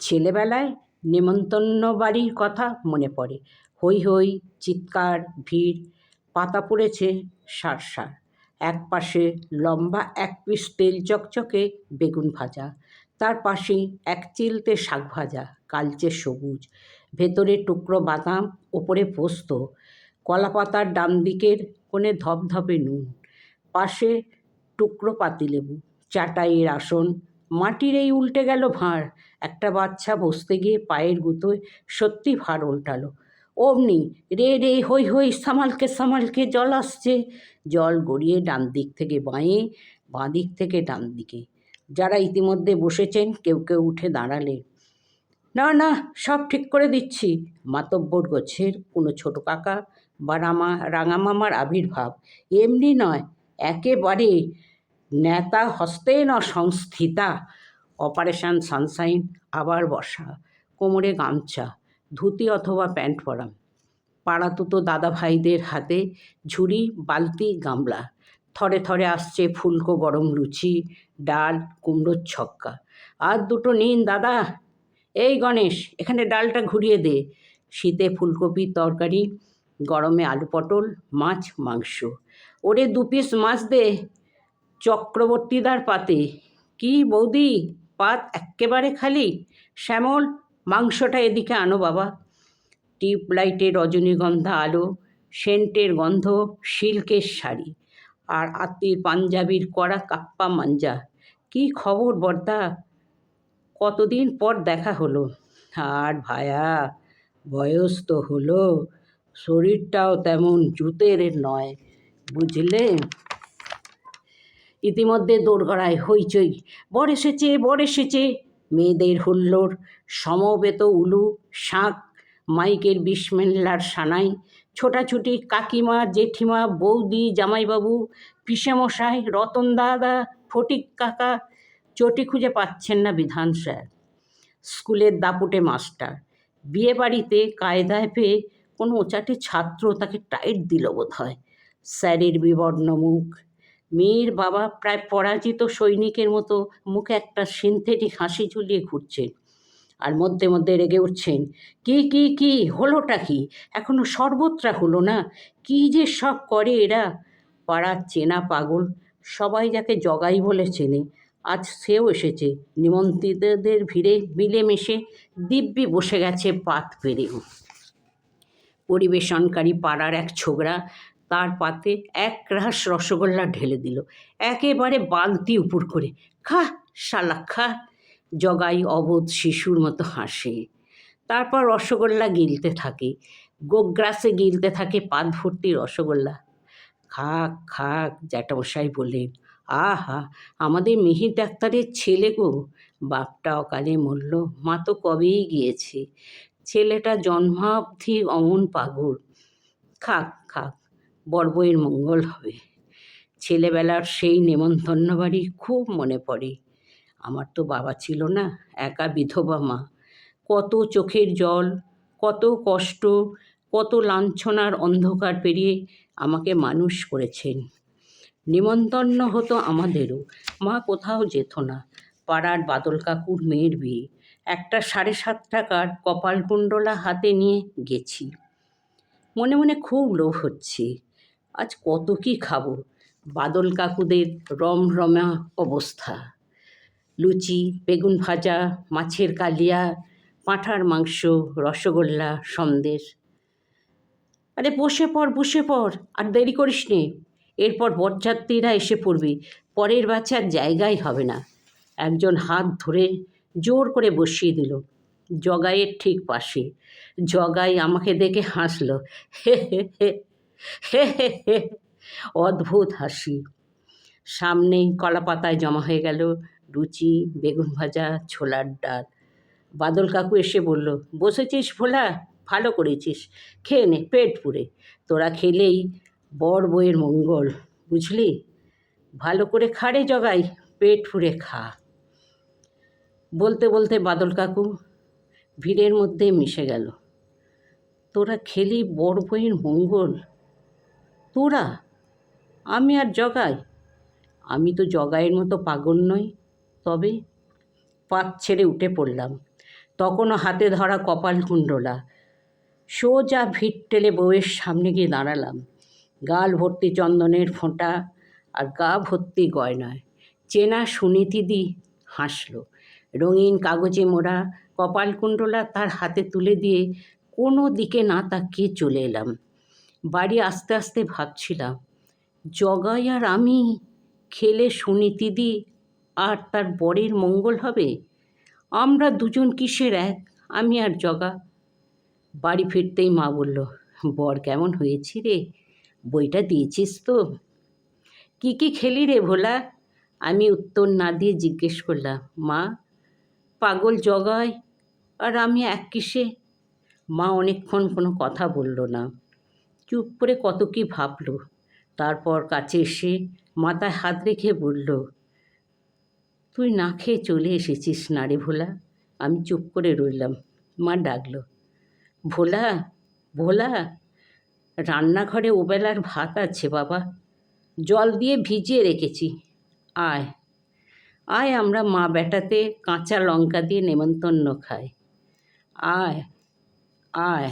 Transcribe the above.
ছেলেবেলায় নেমন্তন্ন বাড়ির কথা মনে পড়ে। হৈ হৈ, চিৎকার, ভিড়। পাতা পড়েছে সারসার। একপাশে লম্বা এক পিস তেল চকচকে বেগুন ভাজা, তার পাশেই এক চিলতে শাক ভাজা, কালচে সবুজ, ভেতরে টুকরো বাদাম, ওপরে পোস্ত। কলাপাতার ডান দিকের কোণে ধপধপে নুন, পাশে টুকরো পাতিলেবু, চাটাইয়ের আসন। মাটির এই উল্টে গেল ভাঁড়। একটা বাচ্চা বসতে গিয়ে পায়ের গুঁতোয় সত্যি ভাঁড় উল্টালো। অমনি রে রে হৈ হৈ, সামালকে সামালকে, জল আসছে। জল গড়িয়ে ডান দিক থেকে বাঁয়ে, বাঁ দিক থেকে ডান দিকে। যারা ইতিমধ্যে বসেছেন কেউ কেউ উঠে দাঁড়ালে। না না, সব ঠিক করে দিচ্ছি। মাতব্বর গোছের কোনো ছোট কাকা বা রাঙামামার আবির্ভাব। এমনি নয়, একেবারে নেতা হস্তে ন সংস্থিতা। অপারেশন সানশাইন আবার বসা, কোমরে গামছা, ধুতি অথবা প্যান্ট পরা। পাড়াতুতো দাদা ভাইদের হাতে ঝুড়ি, বালতি, গামলা। থরে থরে আসছে ফুলকো গরম লুচি, ডাল, কুমড়োর ছক্কা। আর দুটো নিন দাদা। এই গণেশ, এখানে ডালটা ঘুরিয়ে দে। শীতে ফুলকপির তরকারি, গরমে আলু পটল, মাছ, মাংস। ওরে 2 পিস মাছ দে চক্রবর্তীদার পাতে। কি বৌদি, পাত এক্কেবারে খালি? শ্যামল, মাংসটা এদিকে আনো বাবা। টিউবলাইটে রজনীগন্ধা আলো, সেন্টের গন্ধ, সিল্কের শাড়ি, আর আত্মীর পাঞ্জাবির কড়া কাপ্পা মাঞ্জা। কি খবর বর্দা, কতদিন পর দেখা হলো। আর ভায়া, বয়স তো হলো, শরীরটাও তেমন জুতের নয়, বুঝলে। ইতিমধ্যে দোরগড়ায় হইচই, বর এসেছে, বর এসেছে। মেয়েদের হুল্লোড়, সমবেত উলু, শাঁখ, মাইকের বিসমিল্লার সানাই, ছোটাছুটি। কাকিমা, জেঠিমা, বৌদি, জামাইবাবু, পিসেমশাই, রতন দাদা, ফটিক কাকা। চটি খুঁজে পাচ্ছেন না বিধান স্যার। স্কুলের দাপুটে মাস্টার বিয়ে বাড়িতে কায়দায় পেয়ে কোনো ওচাটে ছাত্র তাকে টাইট দিল বোধ হয়। স্যারের বিবর্ণ মুখ। মেয়ের বাবা প্রায় পরাজিত সৈনিকের মতো মুখে একটা সিনথেটিক হাসি ঝুলিয়ে ঘুরছেন, আর মধ্যে মধ্যে রেগে উঠছেন। কি কি কি হলোটা কি? এখনো শরবতটা হলো না? কি যে সব করে এরা। পাড়ার চেনা পাগল সবাই যাকে জগাই বলে চেনে, আজ সেও এসেছে। নিমন্ত্রিতদের ভিড়ে মিলেমিশে দিব্যি বসে গেছে পাত পেরেও। পরিবেশনকারী পাড়ার এক ছোকরা তার পাতে এক রাস রসগোল্লা ঢেলে দিল, একেবারে বালতি উপর করে। খা শালা খা। জগাই অবোধ শিশুর মতো হাসে, তারপর রসগোল্লা গিলতে থাকে, গোগ্রাসে গিলতে থাকে পাত ভর্তি রসগোল্লা। খাক খাক, জ্যাঠামশাই বললেন। আহা, আমাদের মিহির ডাক্তারের ছেলে গো, বাপটা অকালে মরল, মা তো কবেই গিয়েছে। ছেলেটা জন্মাবধি অমন পাগল। খাক খাক, বড়বইয়ের মঙ্গল হবে। ছেলেবেলার সেই নেমন্তন্ন বাড়ি খুব মনে পড়ে। আমার তো বাবা ছিল না, একা বিধবা মা। কত চোখের জল, কত কষ্ট, কত লাঞ্ছনার অন্ধকার পেরিয়ে আমাকে মানুষ করেছেন। নিমন্তন্ন হতো আমাদেরও, মা কোথাও যেত না। পাড়ার বাদল কাকুর মেয়ের বিয়ে, একটা 7.5 টাকার কপালকুণ্ডলা হাতে নিয়ে গেছি। মনে মনে খুব লোভ হচ্ছে, আজ কত কি খাবো। বাদল কাকুদের রমরমা অবস্থা। লুচি, বেগুন ভাজা, মাছের কালিয়া, পাঁঠার মাংস, রসগোল্লা, সন্দেশ। আরে বসে পড়, বসে পড়, আর দেরি করিস নে। এরপর বরযাত্রীরা এসে পড়বে, পরের বাচ্চার জায়গাই হবে না। একজন হাত ধরে জোর করে বসিয়ে দিল জগাইয়ের ঠিক পাশে। জগাই আমাকে দেখে হাসল, হে হে হে হে হে হে, অদ্ভুত হাসি। সামনেই কলাপাতায় জমা হয়ে গেল লুচি, বেগুন ভাজা, ছোলার ডাল। বাদল কাকু এসে বলল, বসেছিস ভোলা, ভালো করেছিস, খেয়ে নে পেট পুরে। তোরা খেলেই বর বউয়ের মঙ্গল, বুঝলি। ভালো করে খা রে জগাই, পেট পুরে খা। বলতে বলতে বাদল কাকু ভিড়ের মধ্যে মিশে গেল। তোরা খেলি বর বউয়ের মঙ্গল? তোরা? আমি আর জগাই? আমি তো জগাইয়ের মতো পাগল নই। তবে পাত ছেড়ে উঠে পড়লাম। তখনও হাতে ধরা কপালকুণ্ডলা। সোজা ভিড় টেলে বউয়ের সামনে গিয়ে দাঁড়ালাম। গাল ভর্তি চন্দনের ফোঁটা আর গা ভর্তি গয়নায়। চেনা সুনীতিদি হাসল। রঙিন কাগজে মোড়া কপালকুণ্ডলা তার হাতে তুলে দিয়ে কোনো দিকে না তাকিয়ে চলে এলাম। বাড়ি আস্তে আস্তে ভাবছিলাম, জগাই আর আমি খেলে সুনীতিদি আর তার বরের মঙ্গল হবে? আমরা দুজন কিসের এক, আমি আর জগা? বাড়ি ফিরতেই মা বলল, বর কেমন হয়েছি রে? বইটা দিয়েছিস তো? কি কি খেলি রে ভোলা? আমি উত্তর না দিয়ে জিজ্ঞেস করলাম, মা, পাগল জগাই আর আমি এক কিসে? মা অনেকক্ষণ কোনো কথা বলল না, চুপ করে কত কি ভাবল। তারপর কাছে এসে মাথায় হাত রেখে বলল, তুই না খেয়ে চলে এসেছিস না রে ভোলা? আমি চুপ করে রইলাম। মা ডাকল, ভোলা, ভোলা, রান্নাঘরে ওবেলার ভাত আছে বাবা, জল দিয়ে ভিজিয়ে রেখেছি, আয় আয়, আমরা মা বেটাতে কাঁচা লঙ্কা দিয়ে নেমন্তন্ন খাই, আয় আয়।